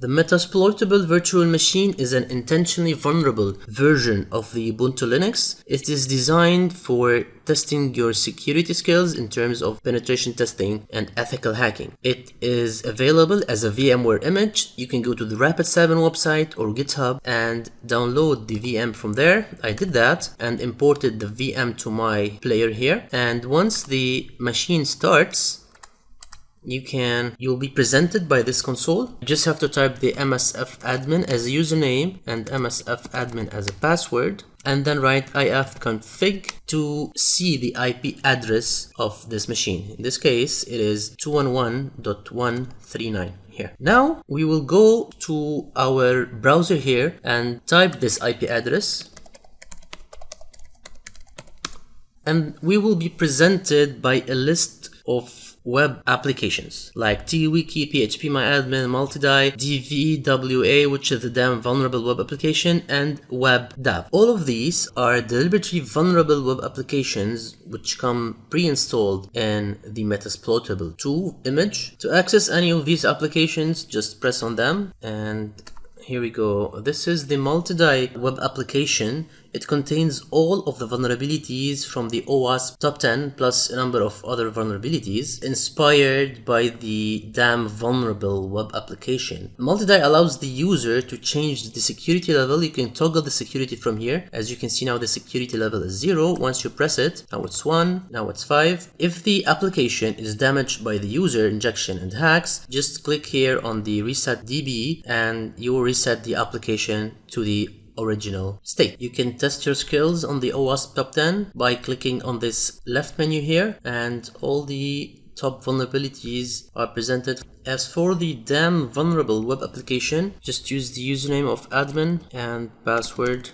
The Metasploitable virtual machine is an intentionally vulnerable version of the Ubuntu Linux. It is designed for testing your security skills in terms of penetration testing and ethical hacking. It is available as a VMware image. You can go to the Rapid7 website or GitHub and download the VM from there. I did that and imported the VM to my player here. And once the machine starts, you'll be presented by this console. You just have to type the msfadmin as a username and msfadmin as a password, and then write ifconfig to see the IP address of this machine. In this case, it is 211.139 here. Now we will go to our browser here and type this IP address, and we will be presented by a list of web applications like TWiki, PHPMyAdmin, Multidie, DVWA, which is the damn vulnerable web application, and WebDAV. All of these are deliberately vulnerable web applications which come pre-installed in the Metasploitable 2 image. To access any of these applications, just press on them, and here we go. This is the Multidie web application. It contains all of the vulnerabilities from the OWASP top 10 plus a number of other vulnerabilities inspired by the damn vulnerable web application. Multidie allows the user to change the security level. You can toggle the security from here. As you can see now, the security level is 0. Once you press it, now it's 1, now it's 5. If the application is damaged by the user injection and hacks, just click here on the reset DB and you will reset the application to the original state. You can test your skills on the OWASP top 10 by clicking on this left menu here, and all the top vulnerabilities are presented. As for the damn vulnerable web application, just use the username of admin and password.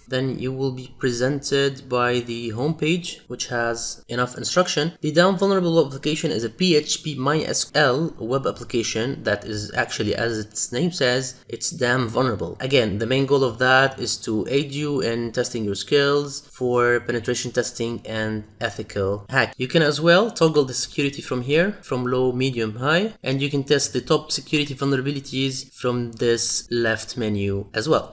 Then you will be presented by the homepage, which has enough instruction. The damn vulnerable web application is a PHP MySQL web application that is actually, as its name says, it's damn vulnerable. Again, the main goal of that is to aid you in testing your skills for penetration testing and ethical hack. You can as well toggle the security from here, from low, medium, high, and you can test the top security vulnerabilities from this left menu as well.